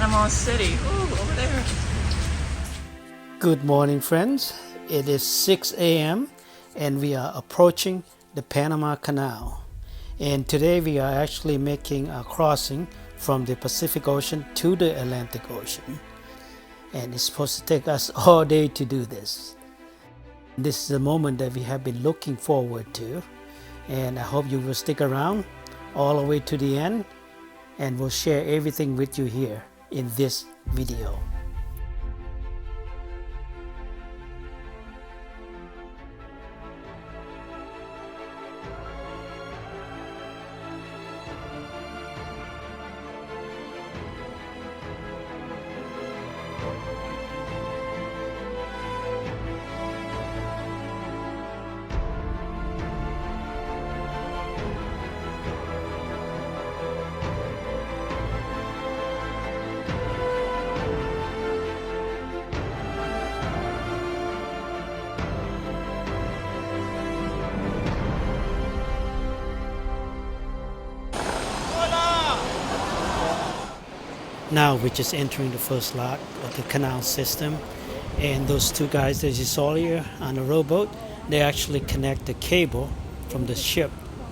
Panama City. Ooh, over there. Good morning, friends. It is 6 a.m. and we are approaching the Panama Canal. And today we are actually making a crossing from the Pacific Ocean to the Atlantic Ocean. And it's supposed to take us all day to do this. This is a moment that we have been looking forward to. And I hope you will stick around all the way to the end, and we'll share everything with you here in this video. Now we're just entering the first lot of the canal system, and those two guys that you saw here on the rowboat, they actually connect the cable from the ship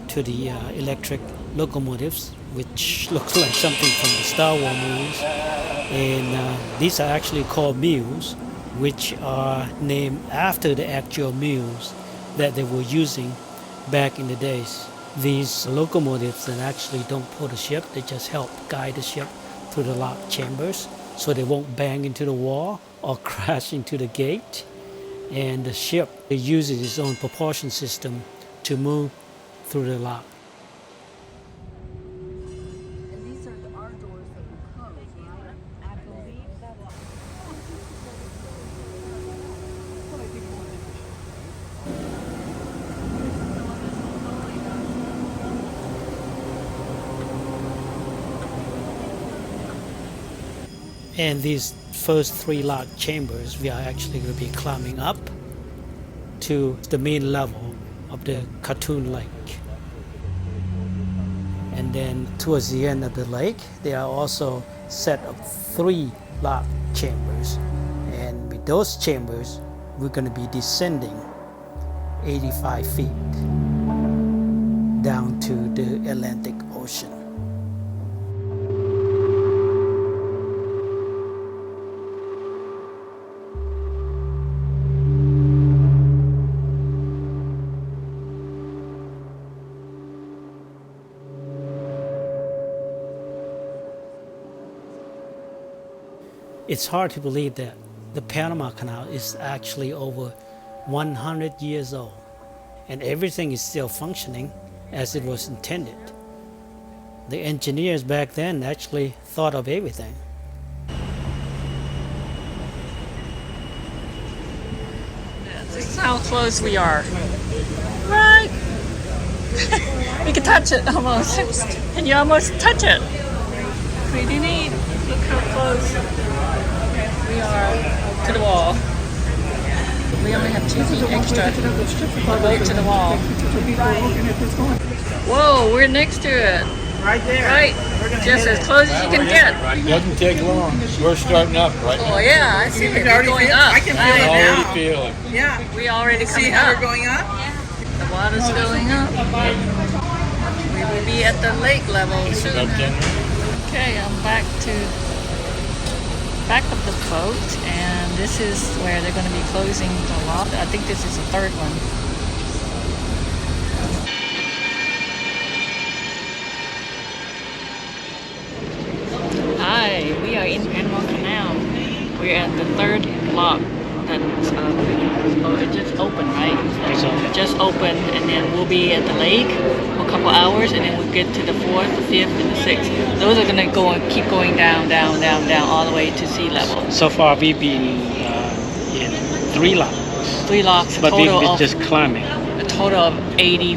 to the electric locomotives, which looks like something from the Star Wars movies. And these are actually called mules, which are named after the actual mules that they were using back in the days. These locomotives that actually don't pull the ship, they just help guide the ship through the lock chambers so they won't bang into the wall or crash into the gate. And the ship, it uses its own propulsion system to move through the lock. And these are our doors that we close, right? I believe that's... And these first three lock chambers, we are actually going to be climbing up to the main level of the Cartoon Lake. And then towards the end of the lake, there are also a set of three lock chambers. And with those chambers, we're going to be descending 85 feet down to the Atlantic Ocean. It's hard to believe that the Panama Canal is actually over 100 years old, and everything is still functioning as it was intended. The engineers back then actually thought of everything. This is how close we are. Right? We can touch it almost. Can you almost touch it? Pretty neat. Look how close we are to the wall. We only have 2 feet extra to the boat to the wall. Whoa, we're next to it. Right there. Right, just as close as you can get. It doesn't take long. We're starting up right now. Oh yeah, I see it. We're going up. I can feel it I now. already feel it. Yeah. We already See coming how up. we're going up? The water's going up. We will be at the lake level soon. Okay, I'm back of the boat, and this is where they're going to be closing the lock. I think this is the third one. Hi, we are in Panama Canal. We're at the third lock. That's it just opened, right? It just opened, and then we'll be at the lake for a couple hours, and then we'll get to the 4th, the 5th, and the 6th. Those are gonna go and keep going down, all the way to sea level. So far we've been in 3 locks. 3 locks, But we've been just climbing. a total of 80,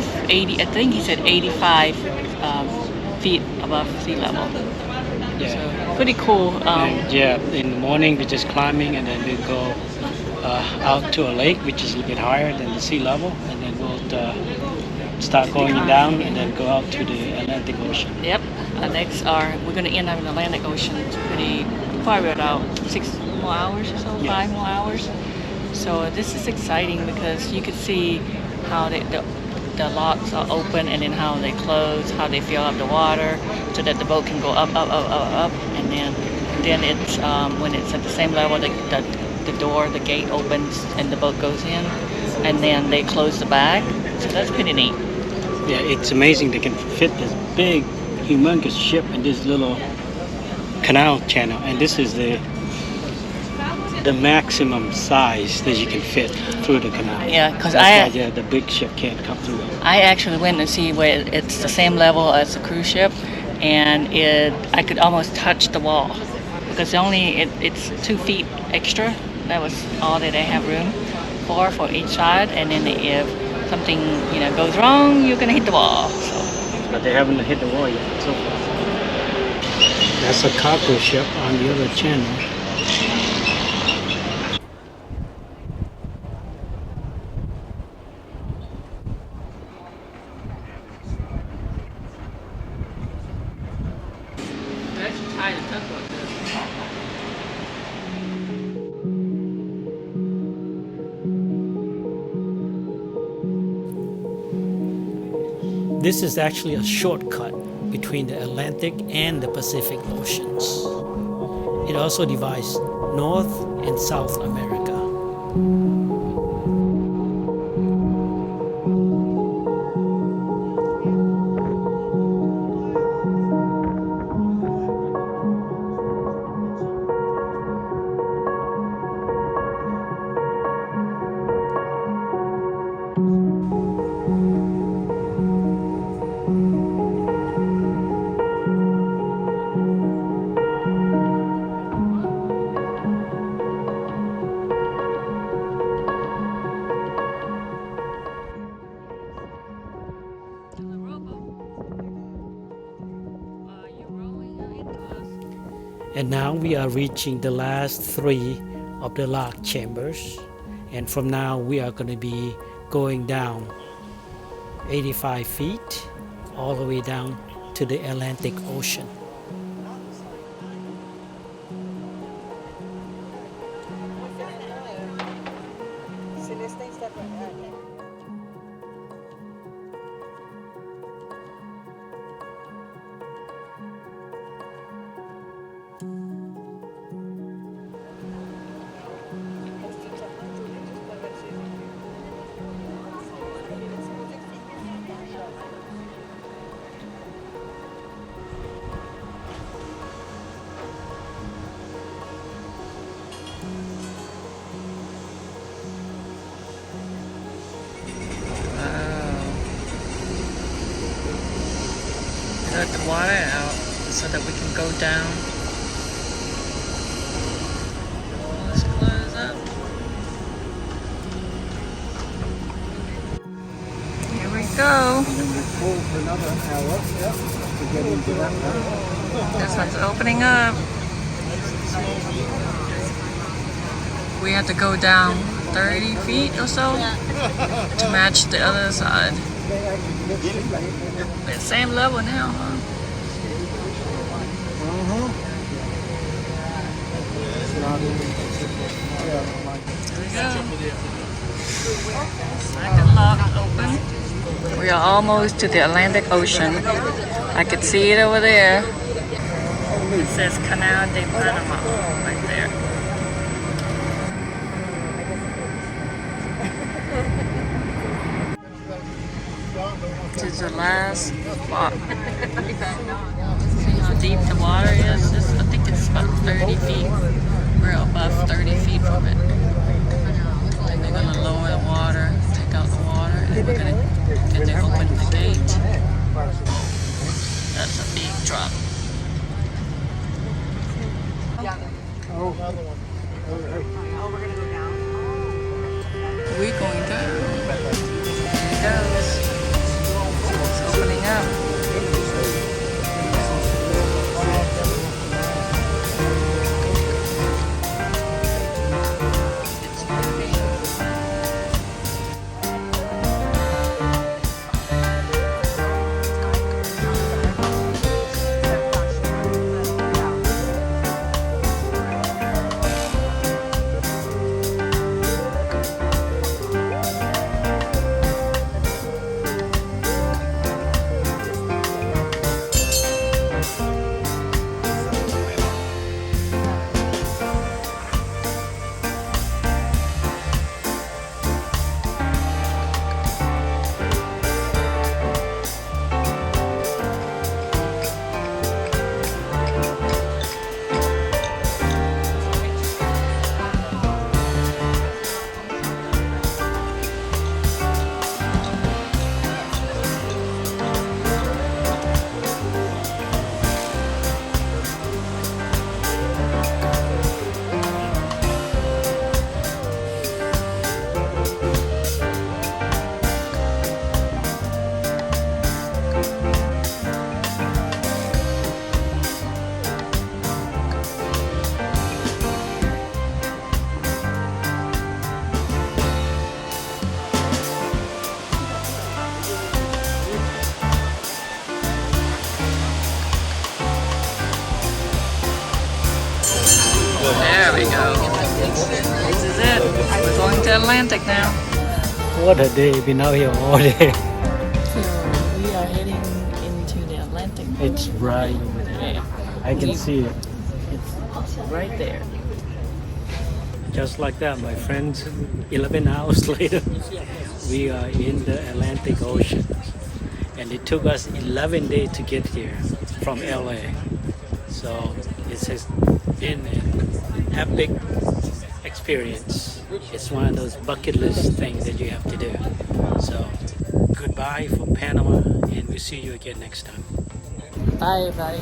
I think he said 85 feet above sea level. Yeah. So pretty cool. And yeah, in the morning we're just climbing, and then we go out to a lake which is a little bit higher than the sea level, and then we'll start going down and then go out to the Atlantic Ocean. Yep. next are we're going to end up in the Atlantic Ocean. It's pretty probably about 6 more hours or so, 5 more hours. So this is exciting because you could see how the locks are open and then how they close, how they fill up the water, so that the boat can go up, and then it's when it's at the same level, the door, the gate opens and the boat goes in, and then they close the back. So that's pretty neat. Yeah, it's amazing they can fit this big, humongous ship in this little canal channel, and this is the maximum size that you can fit through the canal. Yeah, because that's why the big ship can't come through. I actually went and see where it's the same level as a cruise ship, and I could almost touch the wall because it's 2 feet extra. That was all that they have room for each side, and then if something goes wrong, you're gonna hit the wall. So. But they haven't hit the wall yet. So that's a cargo ship on the other channel. This is actually a shortcut between the Atlantic and the Pacific Oceans. It also divides North and South America. And now we are reaching the last 3 of the lock chambers, and from now we are going to be going down 85 feet all the way down to the Atlantic Ocean. Let the water out so that we can go down. Let's close up. Here we go. This one's opening up. We have to go down 30 feet or so to match the other side. The same level now, huh? Here we go. Second lock open. We are almost to the Atlantic Ocean. I could see it over there. It says Canal de Panama right there. This is the last spot. See how deep the water is? I think it's about 30 feet. We're above 30 feet from it. And they're going to lower the water, take out the water, and then they open the gate. That's a big drop. We're going down. There it goes. It's opening up. There we go. This is it. We're going to Atlantic now. What a day, been out here all day. So we are heading into the Atlantic. It's right over there. I can see it. It's right there. Just like that, my friends, 11 hours later, we are in the Atlantic Ocean. And it took us 11 days to get here from LA. So it has been an epic experience. It's one of those bucket list things that you have to do. So goodbye from Panama, and we'll see you again next time. Bye, everybody.